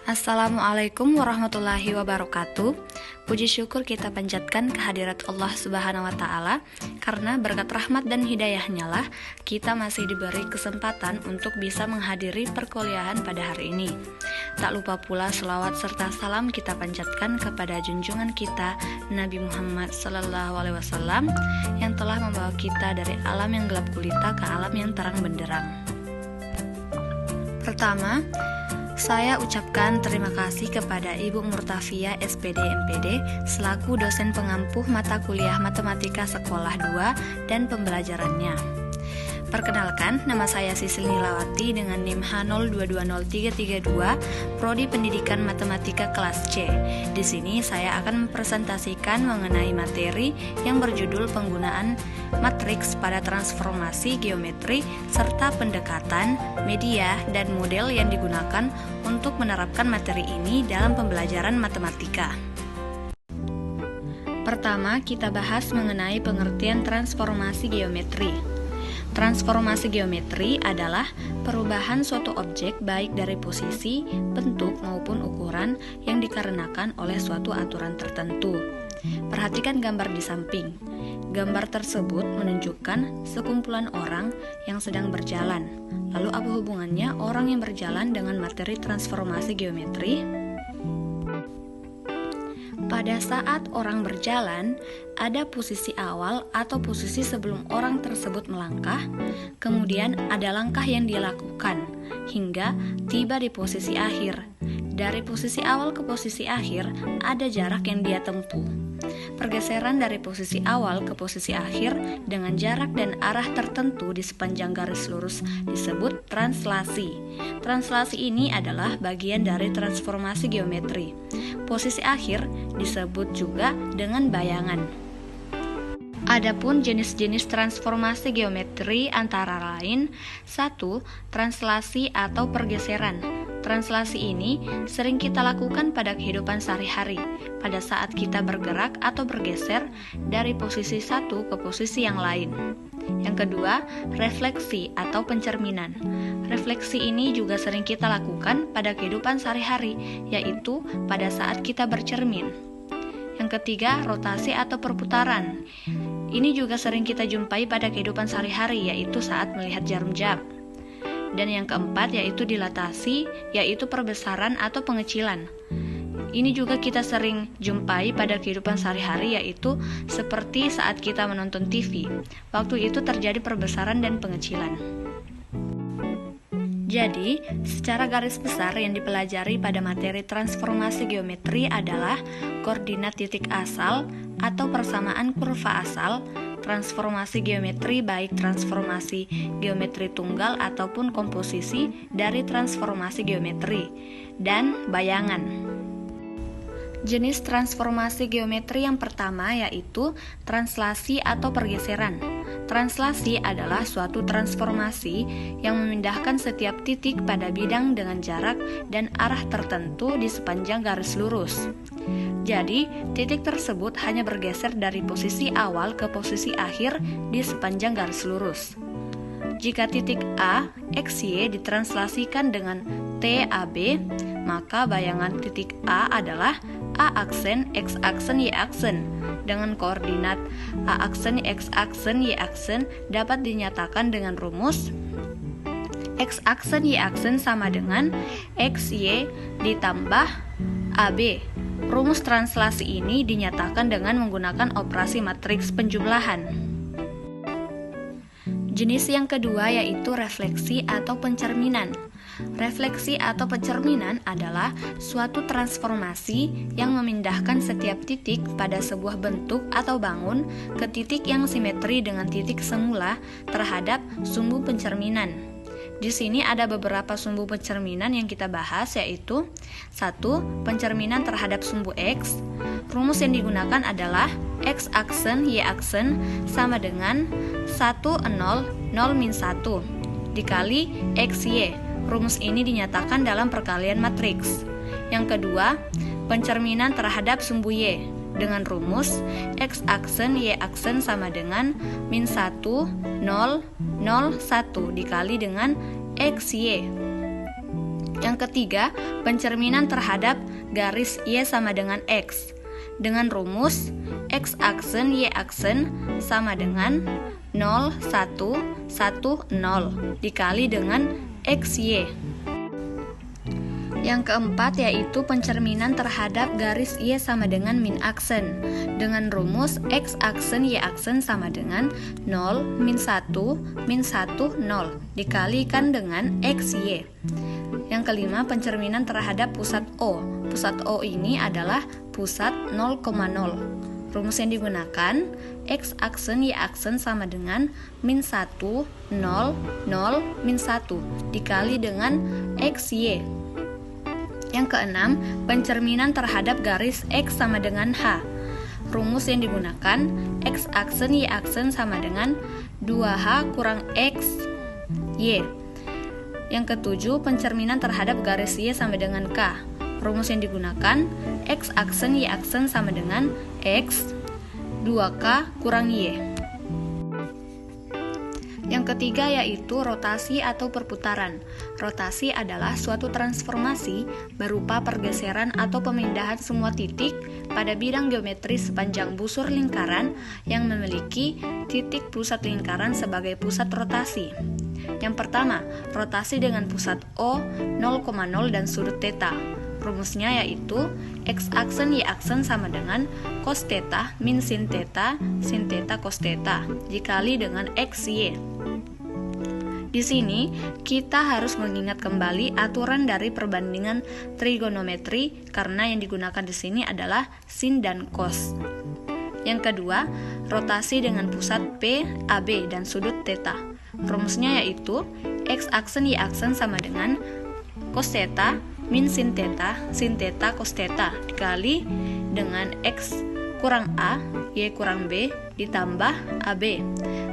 Assalamualaikum warahmatullahi wabarakatuh. Puji syukur kita panjatkan kehadirat Allah Subhanahu wa Ta'ala, karena berkat rahmat dan hidayahnya lah kita masih diberi kesempatan untuk bisa menghadiri perkuliahan pada hari ini. Tak lupa pula selawat serta salam kita panjatkan kepada junjungan kita Nabi Muhammad SAW yang telah membawa kita dari alam yang gelap gulita ke alam yang terang benderang. Pertama, saya ucapkan terima kasih kepada Ibu Murtafia SPD MPD selaku dosen pengampuh mata kuliah Matematika Sekolah 2 dan pembelajarannya. Perkenalkan, nama saya Sisil Nilawati dengan NIM H02203332, Prodi Pendidikan Matematika kelas C. Di sini saya akan mempresentasikan mengenai materi yang berjudul penggunaan matriks pada transformasi geometri serta pendekatan, media, dan model yang digunakan untuk menerapkan materi ini dalam pembelajaran matematika. Pertama, kita bahas mengenai pengertian transformasi geometri. Transformasi geometri adalah perubahan suatu objek baik dari posisi, bentuk, maupun ukuran yang dikarenakan oleh suatu aturan tertentu. Perhatikan gambar di samping. Gambar tersebut menunjukkan sekumpulan orang yang sedang berjalan. Lalu apa hubungannya orang yang berjalan dengan materi transformasi geometri? Pada saat orang berjalan, ada posisi awal atau posisi sebelum orang tersebut melangkah, kemudian ada langkah yang dia lakukan, hingga tiba di posisi akhir. Dari posisi awal ke posisi akhir, ada jarak yang dia tempuh. Pergeseran dari posisi awal ke posisi akhir dengan jarak dan arah tertentu di sepanjang garis lurus disebut translasi. Translasi ini adalah bagian dari transformasi geometri. Posisi akhir disebut juga dengan bayangan. Adapun jenis-jenis transformasi geometri antara lain: 1. Translasi atau pergeseran. Translasi ini sering kita lakukan pada kehidupan sehari-hari, pada saat kita bergerak atau bergeser dari posisi satu ke posisi yang lain. Yang kedua, refleksi atau pencerminan. Refleksi ini juga sering kita lakukan pada kehidupan sehari-hari, yaitu pada saat kita bercermin. Yang ketiga, rotasi atau perputaran. Ini juga sering kita jumpai pada kehidupan sehari-hari, yaitu saat melihat jarum jam. Dan yang keempat yaitu dilatasi, yaitu perbesaran atau pengecilan. Ini juga kita sering jumpai pada kehidupan sehari-hari, yaitu seperti saat kita menonton TV. Waktu itu terjadi perbesaran dan pengecilan. Jadi, secara garis besar yang dipelajari pada materi transformasi geometri adalah koordinat titik asal atau persamaan kurva asal, transformasi geometri baik transformasi geometri tunggal ataupun komposisi dari transformasi geometri, dan bayangan. Jenis transformasi geometri yang pertama yaitu translasi atau pergeseran. Translasi adalah suatu transformasi yang memindahkan setiap titik pada bidang dengan jarak dan arah tertentu di sepanjang garis lurus. Jadi, titik tersebut hanya bergeser dari posisi awal ke posisi akhir di sepanjang garis lurus. Jika titik A, XY ditranslasikan dengan TAB, maka bayangan titik A adalah A aksen, X aksen, Y aksen. Dengan koordinat A aksen, X aksen, Y aksen dapat dinyatakan dengan rumus X aksen, Y aksen sama dengan XY ditambah AB. Rumus translasi ini dinyatakan dengan menggunakan operasi matriks penjumlahan. Jenis yang kedua yaitu refleksi atau pencerminan. Refleksi atau pencerminan adalah suatu transformasi yang memindahkan setiap titik pada sebuah bentuk atau bangun ke titik yang simetri dengan titik semula terhadap sumbu pencerminan. Di sini ada beberapa sumbu pencerminan yang kita bahas, yaitu 1. Pencerminan terhadap sumbu X. Rumus yang digunakan adalah X aksen, Y aksen sama dengan 1, 0, 0 min 1 dikali XY. Rumus ini dinyatakan dalam perkalian matriks. Yang kedua, pencerminan terhadap sumbu Y dengan rumus X aksen, Y aksen sama dengan min 1, 0, 0, 1 dikali dengan XY. Yang ketiga, pencerminan terhadap garis Y sama dengan X. Dengan rumus X aksen Y aksen sama dengan 0, 1, 1, 0 dikali dengan XY. Yang keempat yaitu pencerminan terhadap garis Y sama dengan min aksen. Dengan rumus X aksen Y aksen sama dengan 0, min 1, min 1, 0 dikalikan dengan XY. Yang kelima, pencerminan terhadap pusat O. Pusat O ini adalah pusat 0,0. Rumus yang digunakan X aksen Y aksen sama dengan min 1, 0, 0, min 1 dikali dengan XY. Yang keenam, pencerminan terhadap garis X sama dengan H. Rumus yang digunakan X aksen Y aksen sama dengan 2H kurang X Y. Yang ketujuh, pencerminan terhadap garis Y sama dengan K. Rumus yang digunakan X aksen Y aksen sama dengan X 2K kurang Y. Yang ketiga yaitu rotasi atau perputaran. Rotasi adalah suatu transformasi berupa pergeseran atau pemindahan semua titik pada bidang geometri sepanjang busur lingkaran yang memiliki titik pusat lingkaran sebagai pusat rotasi. Yang pertama, rotasi dengan pusat O 0,0 dan sudut θ. Rumusnya yaitu X aksen Y aksen sama dengan cos θ min sin θ cos θ dikali dengan XY. Di sini kita harus mengingat kembali aturan dari perbandingan trigonometri karena yang digunakan di sini adalah sin dan cos. Yang kedua, rotasi dengan pusat P, AB dan sudut θ. Rumusnya yaitu X aksen Y aksen sama dengan cos θ min sin θ cos θ dikali dengan X kurang A, Y kurang B ditambah AB.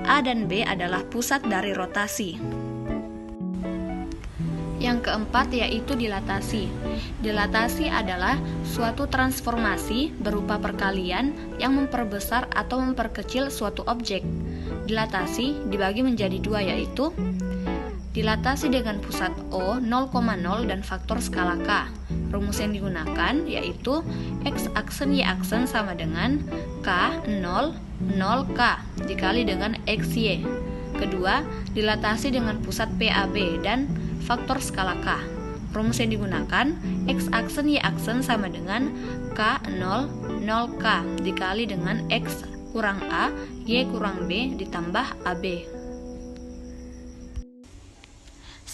A dan B adalah pusat dari rotasi. Yang keempat yaitu dilatasi. Dilatasi adalah suatu transformasi berupa perkalian yang memperbesar atau memperkecil suatu objek. Dilatasi dibagi menjadi dua yaitu dilatasi dengan pusat O 0,0 dan faktor skala K. Rumus yang digunakan yaitu X aksen Y aksen sama dengan K 0, 0K dikali dengan XY. Kedua, dilatasi dengan pusat PAB dan faktor skala K. Rumus yang digunakan X aksen Y aksen sama dengan K 0, 0K dikali dengan X kurang A, Y kurang B ditambah AB.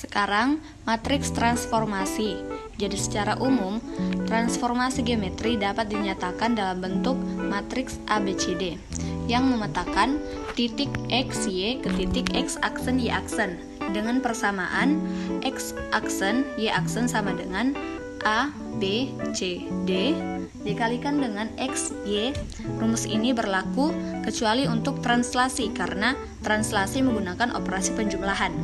Sekarang, matriks transformasi. Jadi secara umum, transformasi geometri dapat dinyatakan dalam bentuk matriks ABCD yang memetakan titik X, Y ke titik X aksen Y aksen dengan persamaan X aksen Y aksen sama dengan A, B, C, D dikalikan dengan X, Y. Rumus ini berlaku kecuali untuk translasi karena translasi menggunakan operasi penjumlahan.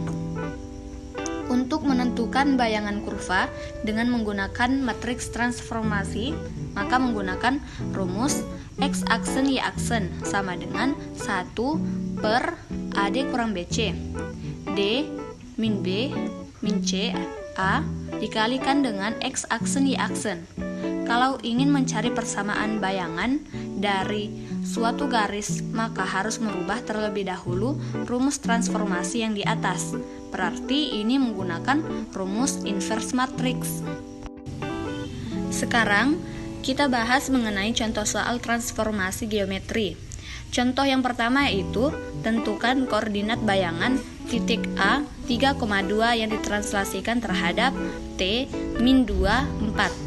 Untuk menentukan bayangan kurva dengan menggunakan matriks transformasi, maka menggunakan rumus X aksen Y aksen sama dengan 1 per AD kurang BC D min B min C A dikalikan dengan X aksen Y aksen. Kalau ingin mencari persamaan bayangan dari suatu garis, maka harus merubah terlebih dahulu rumus transformasi yang di atas. Berarti ini menggunakan rumus inverse matrix. Sekarang kita bahas mengenai contoh soal transformasi geometri. Contoh yang pertama yaitu tentukan koordinat bayangan titik A 3,2 yang ditranslasikan terhadap T min 2, 4.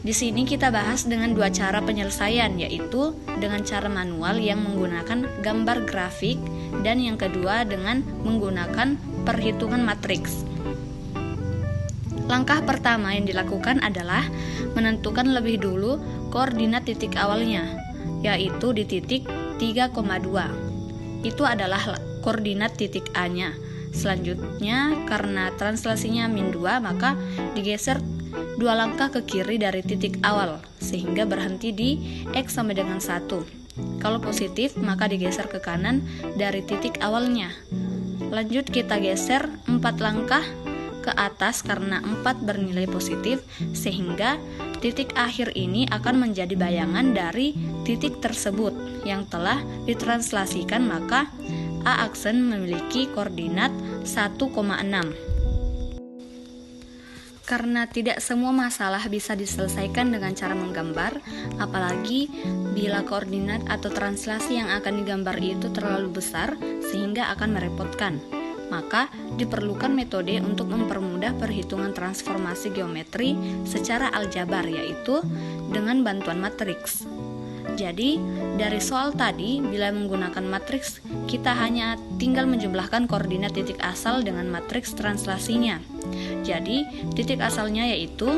Di sini kita bahas dengan dua cara penyelesaian, yaitu dengan cara manual yang menggunakan gambar grafik dan yang kedua dengan menggunakan perhitungan matriks. Langkah pertama yang dilakukan adalah menentukan lebih dulu koordinat titik awalnya, yaitu di titik 3,2. Itu adalah koordinat titik A-nya. Selanjutnya, karena translasinya min 2, maka digeser 2 langkah ke kiri dari titik awal, sehingga berhenti di X sama dengan 1. Kalau positif, maka digeser ke kanan dari titik awalnya. Lanjut kita geser 4 langkah ke atas karena 4 bernilai positif, sehingga titik akhir ini akan menjadi bayangan dari titik tersebut yang telah ditranslasikan, maka A aksen memiliki koordinat 1,6. Karena tidak semua masalah bisa diselesaikan dengan cara menggambar, apalagi bila koordinat atau translasi yang akan digambar itu terlalu besar sehingga akan merepotkan, maka diperlukan metode untuk mempermudah perhitungan transformasi geometri secara aljabar, yaitu dengan bantuan matriks. Jadi, dari soal tadi, bila menggunakan matriks, kita hanya tinggal menjumlahkan koordinat titik asal dengan matriks translasinya. Jadi, titik asalnya yaitu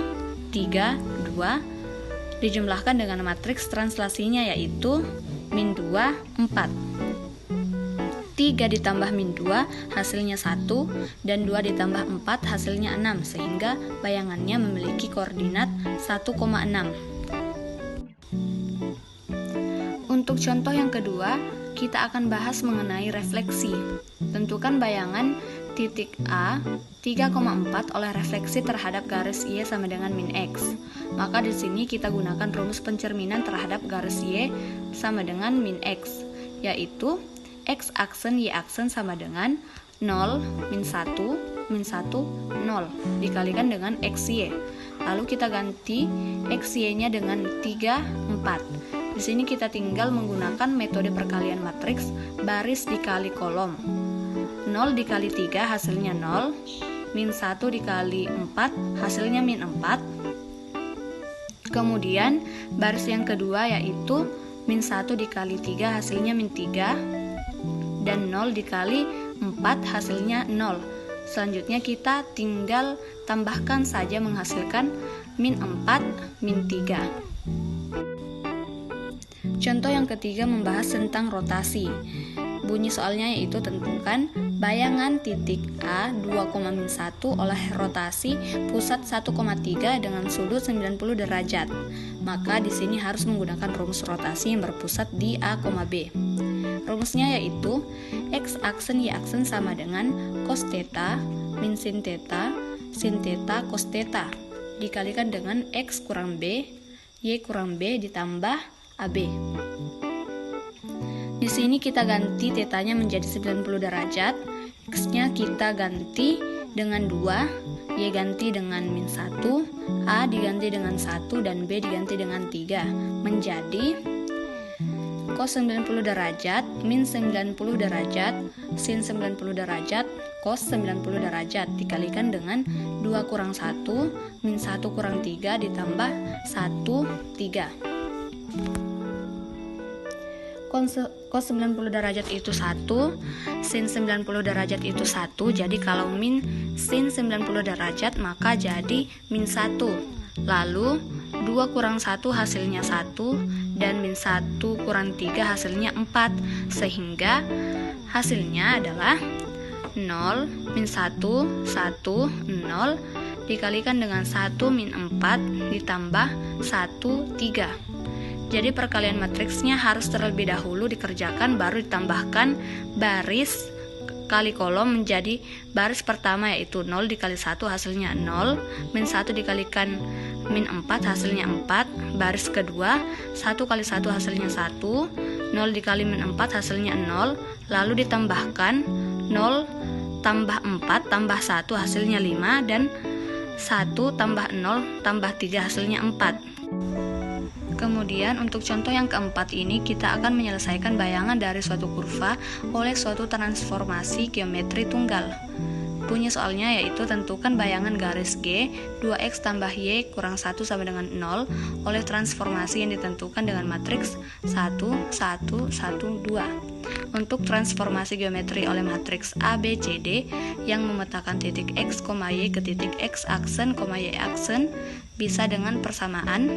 3, 2, dijumlahkan dengan matriks translasinya yaitu min 2, 4. 3 ditambah min 2 hasilnya 1, dan 2 ditambah 4 hasilnya 6, sehingga bayangannya memiliki koordinat 1,6. Untuk contoh yang kedua, kita akan bahas mengenai refleksi. Tentukan bayangan titik A 3,4 oleh refleksi terhadap garis Y sama dengan min X. Maka di sini kita gunakan rumus pencerminan terhadap garis Y sama dengan min X, yaitu X aksen Y aksen sama dengan 0, min 1, min 1, 0 dikalikan dengan XY. Lalu kita ganti XY-nya dengan 3, 4. Di sini kita tinggal menggunakan metode perkalian matriks baris dikali kolom. 0 dikali 3 hasilnya 0, min 1 dikali 4 hasilnya min 4. Kemudian baris yang kedua yaitu min 1 dikali 3 hasilnya min 3, dan 0 dikali 4 hasilnya 0. Selanjutnya kita tinggal tambahkan saja menghasilkan min 4, min 3. Contoh yang ketiga membahas tentang rotasi. Bunyi soalnya yaitu tentukan bayangan titik A 2,1 oleh rotasi pusat 1,3 dengan sudut 90 derajat. Maka di sini harus menggunakan rumus rotasi yang berpusat di A, B. Rumusnya yaitu X aksen Y aksen sama dengan cos theta min sin theta cos theta dikalikan dengan X kurang B, Y kurang B ditambah AB. Di sini kita ganti tetanya menjadi 90 derajat, X-nya kita ganti dengan 2, Y ganti dengan min 1, A diganti dengan 1, dan B diganti dengan 3, menjadi cos 90 derajat, min 90 derajat, sin 90 derajat, cos 90 derajat dikalikan dengan 2 kurang 1, min 1 kurang 3 ditambah 1, 3. Cos 90 derajat itu 1, sin 90 derajat itu 1. Jadi kalau min sin 90 derajat maka jadi min 1. Lalu 2 kurang 1 hasilnya 1, dan min 1 kurang 3 hasilnya 4. Sehingga hasilnya adalah 0, min 1, 1, 0 dikalikan dengan 1 min 4 ditambah 1, 3. Jadi perkalian matriksnya harus terlebih dahulu dikerjakan, baru ditambahkan baris kali kolom menjadi baris pertama yaitu 0 dikali 1 hasilnya 0, min 1 dikalikan min 4 hasilnya 4, baris kedua 1 kali 1 hasilnya 1, 0 dikali min 4 hasilnya 0, lalu ditambahkan 0 tambah 4 tambah 1 hasilnya 5, dan 1 tambah 0 tambah 3 hasilnya 4. Kemudian untuk contoh yang keempat ini kita akan menyelesaikan bayangan dari suatu kurva oleh suatu transformasi geometri tunggal. Bunyi soalnya yaitu tentukan bayangan garis G 2x tambah y kurang 1 sama dengan 0 oleh transformasi yang ditentukan dengan matriks 1, 1, 1, 2. Untuk transformasi geometri oleh matriks A, B, C, D yang memetakan titik x, y ke titik x aksen, y aksen bisa dengan persamaan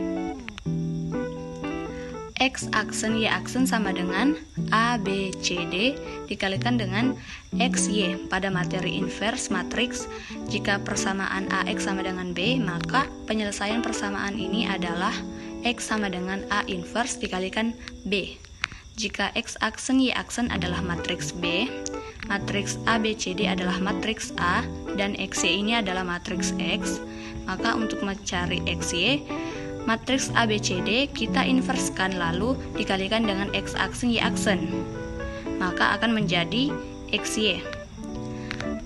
X aksen Y aksen sama dengan A, B, C, D dikalikan dengan XY pada materi inverse matriks. Jika persamaan AX sama dengan B, maka penyelesaian persamaan ini adalah X sama dengan A inverse dikalikan B. Jika X aksen Y aksen adalah matriks B, matriks ABCD adalah matriks A dan XY ini adalah matriks X, maka untuk mencari XY, matriks ABCD kita inverskan lalu dikalikan dengan X aksen Y aksen, maka akan menjadi XY.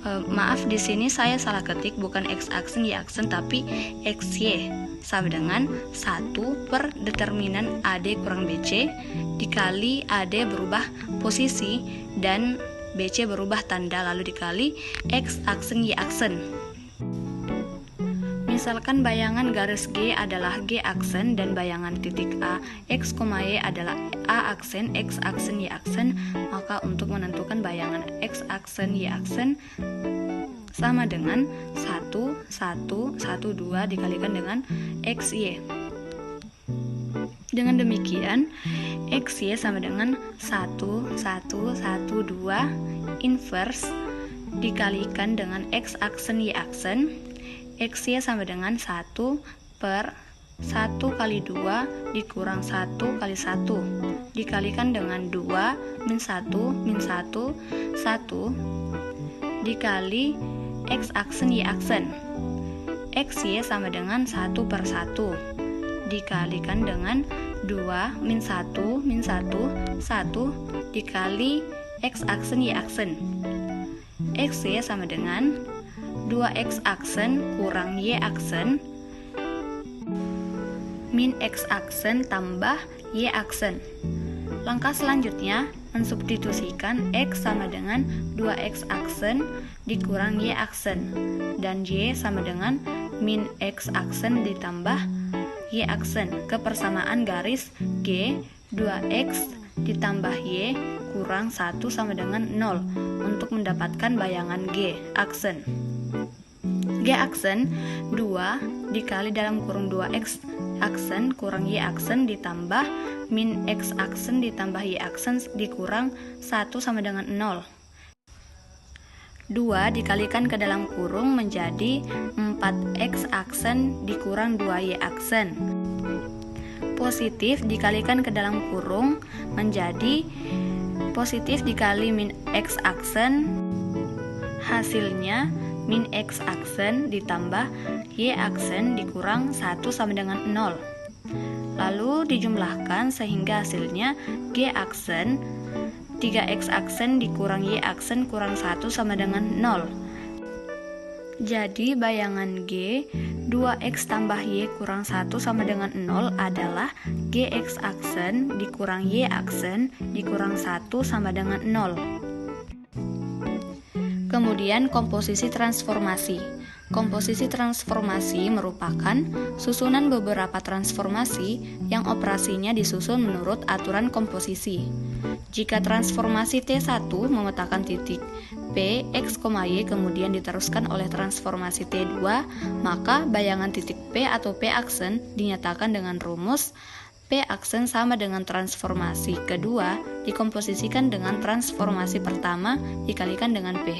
Maaf, di sini saya salah ketik, bukan X aksen Y aksen tapi XY sama dengan 1 per determinan AD kurang BC dikali AD berubah posisi dan BC berubah tanda lalu dikali X aksen Y aksen. Misalkan bayangan garis G adalah G aksen dan bayangan titik A X, Y adalah A aksen, X aksen, Y aksen, maka untuk menentukan bayangan X aksen, Y aksen sama dengan 1, 1, 1, 2 dikalikan dengan XY. Dengan demikian, XY sama dengan 1, 1, 1, 2 inverse dikalikan dengan X aksen, Y aksen. XY sama dengan 1 per 1 kali 2 dikurang 1 kali 1 dikalikan dengan 2 min 1 min 1 1 dikali X aksen Y aksen. XY sama dengan 1 per 1 dikalikan dengan 2 min 1 min 1 1 dikali X aksen Y aksen. XY sama dengan 2X aksen kurang Y aksen min X aksen tambah Y aksen. Langkah selanjutnya mensubstitusikan X sama dengan 2X aksen dikurang Y aksen dan Y sama dengan min X aksen ditambah Y aksen ke persamaan garis G 2X ditambah Y kurang 1 sama dengan 0 untuk mendapatkan bayangan G aksen. G aksen 2 dikali dalam kurung 2X aksen kurang Y aksen ditambah min X aksen ditambah Y aksen dikurang 1 sama dengan 0. 2 dikalikan ke dalam kurung menjadi 4X aksen dikurang 2Y aksen. Positif dikalikan ke dalam kurung menjadi positif dikali min X aksen, hasilnya min X aksen ditambah Y aksen dikurang 1 sama dengan 0. Lalu dijumlahkan sehingga hasilnya G aksen 3X aksen dikurang Y aksen kurang 1 sama dengan 0. Jadi bayangan G 2X tambah Y kurang 1 sama dengan 0 adalah GX aksen dikurang Y aksen dikurang 1 sama dengan 0. Kemudian komposisi transformasi. Komposisi transformasi merupakan susunan beberapa transformasi yang operasinya disusun menurut aturan komposisi. Jika transformasi T1 memetakan titik P, X, Y kemudian diteruskan oleh transformasi T2, maka bayangan titik P atau P aksen dinyatakan dengan rumus P aksen sama dengan transformasi kedua dikomposisikan dengan transformasi pertama dikalikan dengan P.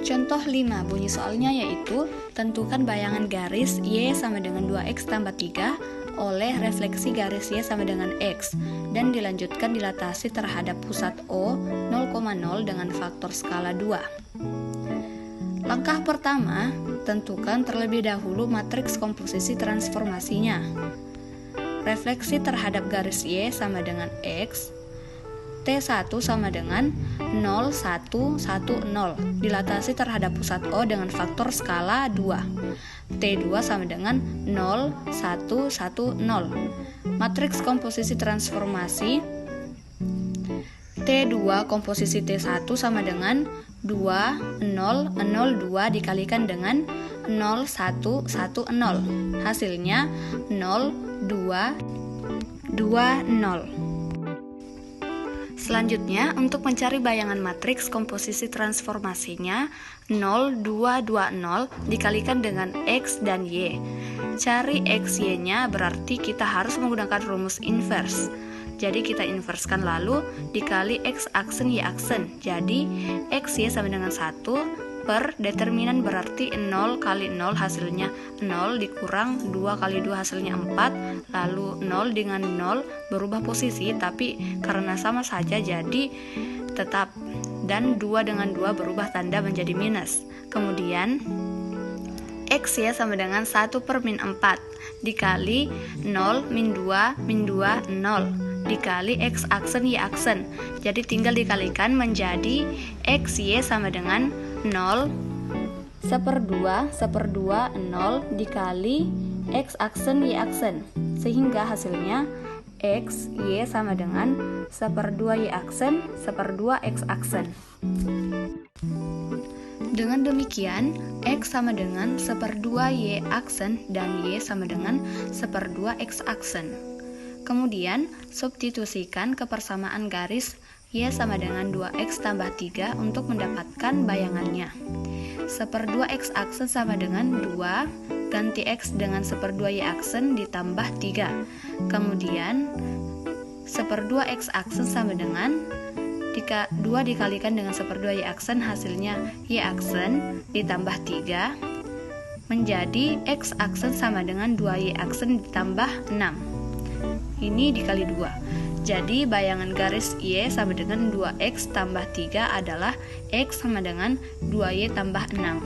Contoh 5 bunyi soalnya yaitu tentukan bayangan garis Y sama dengan 2X tambah 3 oleh refleksi garis Y sama dengan X dan dilanjutkan dilatasi terhadap pusat O 0,0 dengan faktor skala 2. Langkah pertama, tentukan terlebih dahulu matriks komposisi transformasinya. Refleksi terhadap garis Y sama dengan X, T1 sama dengan 0, 1, 1, 0 dilatasi terhadap pusat O dengan faktor skala 2. T2 sama dengan 0, 1, 1, 0. Matriks komposisi transformasi T2 komposisi T1 sama dengan 2, 0, 0, 2 dikalikan dengan 0, 1, 1, 0. Hasilnya 0, 2, 2, 0. Selanjutnya, untuk mencari bayangan matriks komposisi transformasinya 0, 2, 2, 0 dikalikan dengan X dan Y. Cari X, Y-nya berarti kita harus menggunakan rumus inverse. Jadi kita inverskan lalu dikali X aksen Y aksen. Jadi X, Y sama dengan 1 per determinan berarti 0 kali 0 hasilnya 0 dikurang 2 kali 2 hasilnya 4, lalu 0 dengan 0 berubah posisi tapi karena sama saja jadi tetap, dan 2 dengan 2 berubah tanda menjadi minus. Kemudian X ya sama dengan 1 per min 4 dikali 0 min 2 min 2 0 dikali X aksen Y aksen. Jadi tinggal dikalikan menjadi X Y sama dengan 0 1/2 0 dikali X aksen Y aksen, sehingga hasilnya X Y sama dengan 1/2 Y aksen 1/2 X aksen. Dengan demikian, X sama dengan 1/2 Y aksen dan Y sama dengan 1/2 X aksen. Kemudian, substitusikan kepersamaan garis Y sama dengan 2X tambah 3 untuk mendapatkan bayangannya. 1/2 X aksen sama dengan 2, ganti X dengan 1/2 Y aksen ditambah 3. Kemudian, 1/2 X aksen sama dengan 2 dikalikan dengan 1/2 Y aksen, hasilnya Y aksen ditambah 3 menjadi X aksen sama dengan 2Y aksen ditambah 6. Ini dikali 2. Jadi bayangan garis Y sama dengan 2X tambah 3 adalah X sama dengan 2Y tambah 6.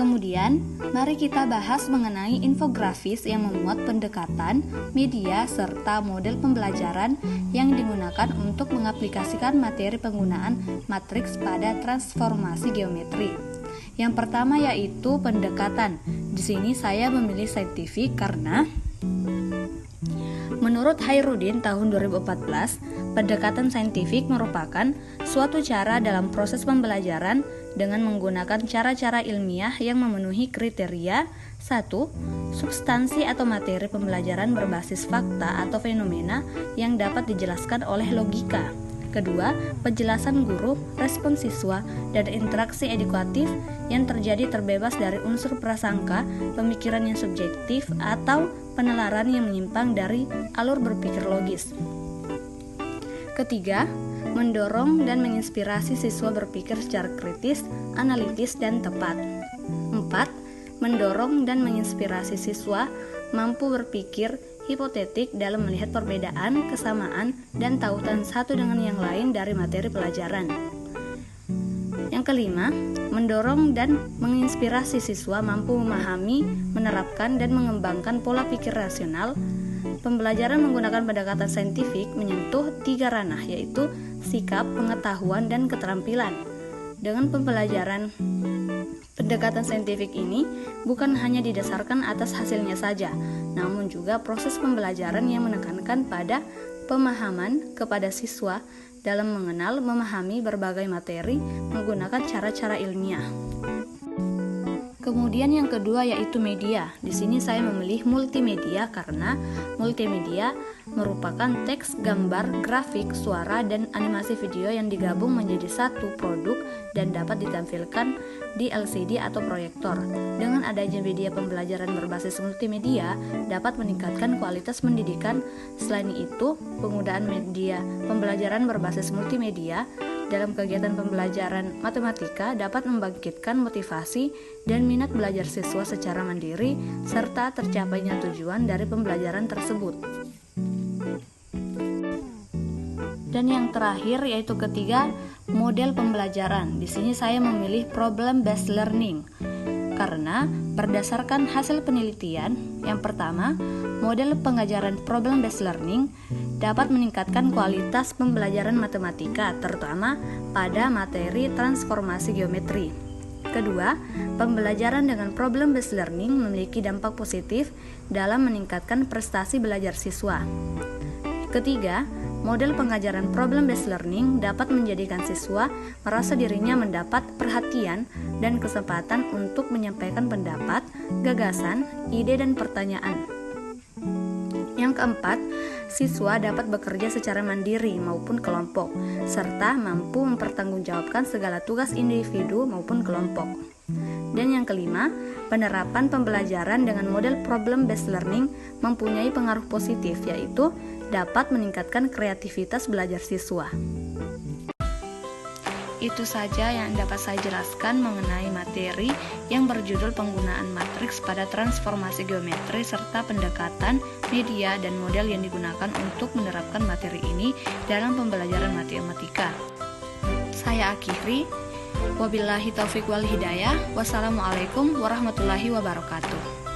Kemudian, mari kita bahas mengenai infografis yang memuat pendekatan, media, serta model pembelajaran yang digunakan untuk mengaplikasikan materi penggunaan matriks pada transformasi geometri. Yang pertama yaitu pendekatan. Di sini saya memilih saintifik karena menurut Hairudin tahun 2014, pendekatan saintifik merupakan suatu cara dalam proses pembelajaran dengan menggunakan cara-cara ilmiah yang memenuhi kriteria 1. Substansi atau materi pembelajaran berbasis fakta atau fenomena yang dapat dijelaskan oleh logika. Kedua, penjelasan guru, respon siswa, dan interaksi edukatif yang terjadi terbebas dari unsur prasangka, pemikiran yang subjektif, atau penalaran yang menyimpang dari alur berpikir logis. Ketiga, mendorong dan menginspirasi siswa berpikir secara kritis, analitis, dan tepat. 4. Mendorong dan menginspirasi siswa mampu berpikir hipotetik dalam melihat perbedaan, kesamaan, dan tautan satu dengan yang lain dari materi pelajaran. Yang kelima, mendorong dan menginspirasi siswa mampu memahami, menerapkan, dan mengembangkan pola pikir rasional. Pembelajaran menggunakan pendekatan saintifik menyentuh 3 ranah, yaitu sikap, pengetahuan, dan keterampilan. Dengan pembelajaran pendekatan saintifik ini bukan hanya didasarkan atas hasilnya saja, namun juga proses pembelajaran yang menekankan pada pemahaman kepada siswa dalam mengenal, memahami berbagai materi menggunakan cara-cara ilmiah. Kemudian yang kedua yaitu media. Di sini saya memilih multimedia karena multimedia merupakan teks, gambar, grafik, suara, dan animasi video yang digabung menjadi satu produk dan dapat ditampilkan di LCD atau proyektor. Dengan adanya media pembelajaran berbasis multimedia dapat meningkatkan kualitas pendidikan. Selain itu, penggunaan media pembelajaran berbasis multimedia dalam kegiatan pembelajaran matematika dapat membangkitkan motivasi dan minat belajar siswa secara mandiri serta tercapainya tujuan dari pembelajaran tersebut. Dan yang terakhir yaitu ketiga, model pembelajaran. Di sini saya memilih problem based learning karena berdasarkan hasil penelitian, yang pertama, model pengajaran problem based learning dapat meningkatkan kualitas pembelajaran matematika, terutama pada materi transformasi geometri. Kedua, pembelajaran dengan problem based learning memiliki dampak positif dalam meningkatkan prestasi belajar siswa. Ketiga, model pengajaran problem based learning dapat menjadikan siswa merasa dirinya mendapat perhatian dan kesempatan untuk menyampaikan pendapat, gagasan, ide, dan pertanyaan. Yang keempat, siswa dapat bekerja secara mandiri maupun kelompok, serta mampu mempertanggungjawabkan segala tugas individu maupun kelompok. Dan yang kelima, penerapan pembelajaran dengan model problem-based learning mempunyai pengaruh positif, yaitu dapat meningkatkan kreativitas belajar siswa. Itu saja yang dapat saya jelaskan mengenai materi yang berjudul penggunaan matriks pada transformasi geometri serta pendekatan, media, dan model yang digunakan untuk menerapkan materi ini dalam pembelajaran matematika. Saya akhiri. Wabillahi taufiq wal hidayah. Wassalamualaikum warahmatullahi wabarakatuh.